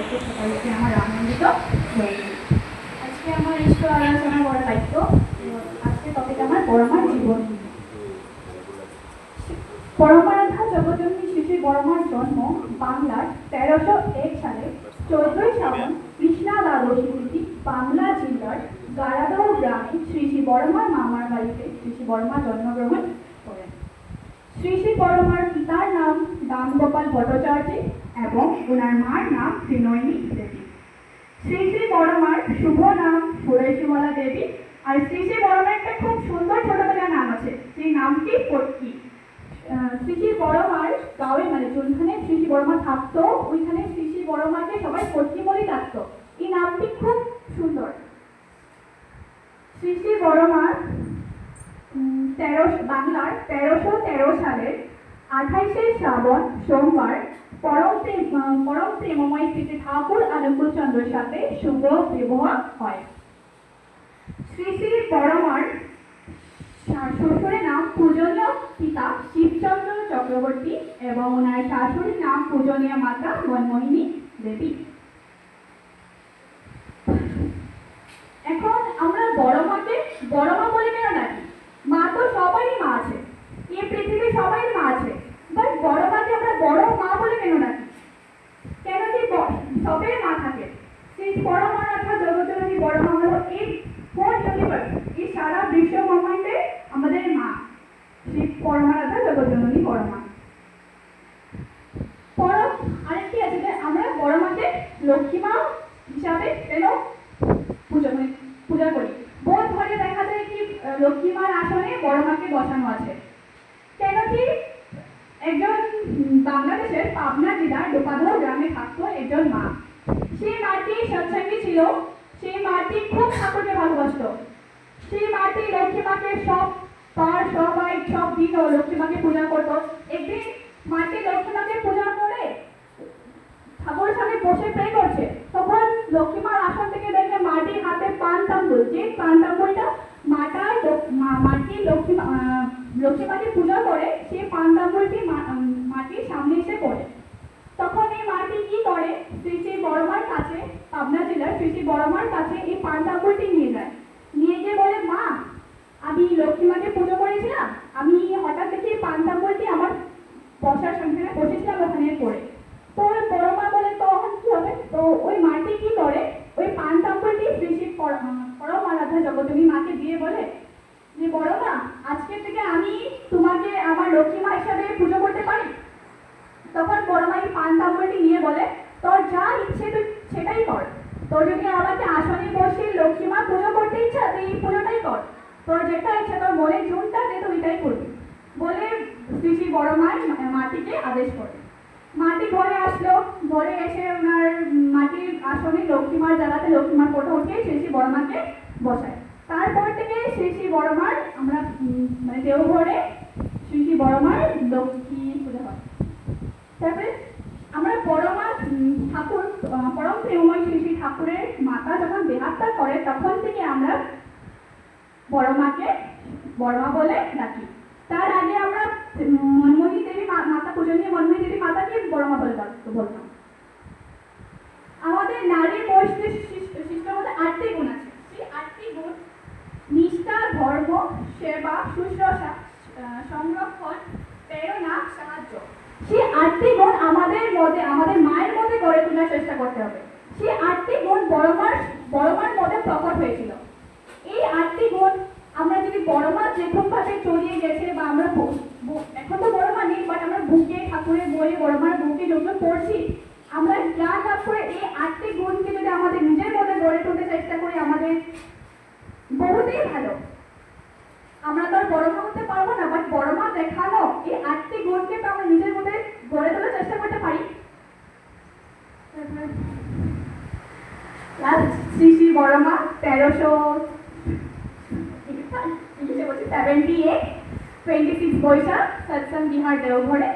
করতে সকলকে আমার আনন্দিত হয়েছে। আজকে আমার ইষ্ট আলোচনা করার দায়িত্ব। আজকে টপিক আমার বড়মার জীবন। পরমারাধ্যা জগজননী শ্রী শ্রী বড়মার জন্ম বাংলার 1301 সালে 14ই শ্রাবণ কৃষ্ণা দ্বাদশী তিথি বাংলা জেলার গারাদহ গ্রামে শ্রী শ্রী বড়মার মামার বাড়িতে শ্রী শ্রী বড়মা জন্মগ্রহণ করেন। শ্রী শ্রী বড়মার পিতার নাম রামগোপাল ভট্টাচার্য এবং ওনার মার নাম ত্রিনয়নী দেবী। শ্রী শ্রী বড়মার শুভ নাম সুরেশবালা দেবী। আর শ্রী শ্রী বড়মার একটা খুব সুন্দর ছোটবেলার নাম আছে, সেই নামটি পটকি। শ্রী শ্রী বড়মার গাঁয়ে মানে যেখানে শ্রী শ্রী বড়মা থাকতো ওইখানে শ্রী শ্রী বড়মাকে সবাই পটকি বলেই ডাকতো। এই নামটি খুব সুন্দর। শ্রী শ্রী বড়মার বাংলার 1313 সালের 28শে শ্রাবণ সোমবার পরম প্রেমময় শ্রী ঠাকুর অনুকূল চন্দ্রের সাথে শুভ বিবাহ হয়। শ্রী শ্রী বড়মার শ্বশুরের নাম পূজনীয় পিতা শিবচন্দ্র চক্রবর্তী এবং ওনার শাশুড়ির নাম পূজনীয় মাতা মনমোহিনী দেবী। এখন আমরা বড়মাকে বড়মা বলে কেন ডাকি? মা তো সবারই মা আছে, এই পৃথিবীর সবারই মা আছে, বাট বড়মাকে আমরা বড় মা বলে কেন ডাকি? কেন কি সবের মা থাকে? সেই পরমারাধ্যা জগজননী বড়মা হলো এই হোল ইউনিভার্স, এই সারা বিশ্ব ব্রহ্মাণ্ডে আমাদের মা, সেই পরমারাধ্যা জগজননী বড়মা। আরেকটি আছে যে আমরা বড়মাকে লক্ষ্মী মা হিসাবে কেন পূজা করি। বহু ঘরে দেখা যায় কি লক্ষ্মী মার আসনে বড়মাকে বসানো আছে। কেন কি একজন বাংলাদেশের পাবনা জেলার ডোপাধর গ্রামে থাকতো একজন মা। সেই মাটি সৎসঙ্গী ছিল, সেই মাটি খুব ঠাকুরকে ভালোবাসতো। সেই মাটি লক্ষ্মী মাকে সব দিন লক্ষ্মী মাকে পূজা করতো। একদিন মাটি লক্ষ্মী মাকে পূজা করে ঠাকুরের সামনে বসে প্রে করছে, তখন লক্ষ্মী মার আসন থেকে দেখে মাটির হাতে পান তাম্বুল, যে পান তাম্বুলটা মাটি লক্ষ্মী মাকে পূজা করে, সেই পান তাম্বুলটি মাটির সামনে এসে পড়ে। তখন এই মাটি কি করে, শ্রী শ্রী বড়মার কাছে, পাবনা জেলার শ্রী শ্রী বড়মার কাছে এই পান তাম্বুলটি নিয়ে যায়। নিয়ে গিয়ে বলে, মা আমি লক্ষ্মী মাকে পুজো করেছিলাম, আমি হঠাৎ দেখি পান তাম্বুলটি আমার বসার সংসারে বসেছিলাম ওখানে পড়ে। তো বড়মা বলে তখন কি হবে, তো ওই মাটি কি করে ওই পান তাম্বুলটি শ্রী শ্রী পরমারাধ্যা জগজননী মাকে দিয়ে বলে যে বড়মা আজকে থেকে আমি তোমাকে আমার লক্ষ্মী মা হিসাবে পুজো করতে পারি। তখন বড়মা এই পান তাম্বুলটি নিয়ে বলে, তোর যা ইচ্ছে তুই সেটাই কর, তোর যদি আমাকে আসনে বসে লক্ষ্মী মা পুজো করতে ইচ্ছা তুই এই পুজোটাই কর, তোর যেটা ইচ্ছা তোর মনে জুনটা যে তুই ওইটাই করবি বলে শ্রী শ্রী বড়মার মাটিকে আদেশ করে। মাটি ঘরে আসলো, ঘরে এসে ওনার মাটির আসনে লক্ষ্মীমার জায়গাতে লক্ষ্মীমার ফটো উঠিয়ে শ্রী শ্রী বড়মাকে বসায়। তারপর থেকে শ্রী শ্রী বড়মার আমরা মানে দেওঘরে শ্রী শ্রী বড়মার লক্ষ্মী পূজা হয়। তারপরে আমরা বড়মা ঠাকুর পরম প্রেমময় শ্রী শ্রী ঠাকুরের মাতা যখন দেহাত্যাগ করে তখন থেকে আমরা বড়মাকে বড়মা বলে ডাকি। তার আগে আমরা মনমোহিনী দেবী মাতা পূজনীয় মনমোহিনী দেবী মাতাকে বড়মা বলে বলতাম। আমাদের নারীর বৈশিষ্ট্যের মধ্যে 8টি গুণ আছে। সেই 8টি গুণ নিষ্ঠা, ধর্ম, সেবা, শুশ্রূষা, সংরক্ষণ, প্রেরণা, সাহায্য। সেই 8টি গুণ আমাদের মধ্যে আমাদের মায়ের মধ্যে গড়ে তোলার চেষ্টা করতে হবে। সেই 8টি গুণ বড়মার মধ্যে প্রকট হয়েছিল। এই 8টি গুণ আমরা যদি বড়মা যেরকম ভাবে চলিয়ে গেছে বা আমরা এখন তো বড়মা নেই, বাট আমরা বুকে ঠাকুরের বইয়ে বড়মার বুকে যখন পড়ছি আমরা জ্ঞান লাভ করে এই 8টি গুণকে যদি আমাদের নিজের মধ্যে গড়ে তুলতে চেষ্টা করি আমাদের বহুতেই ভালো। আমরা তো আর বড়মা হতে পারবো না, বাট বড়মা দেখানো এই 8টি গুণকে তো আমরা নিজের মধ্যে গড়ে তোলার চেষ্টা করতে পারি। শ্রী শ্রী বড়মা 1378 26 বৈশাখ সৎসঙ্গ বিহার দেওঘরে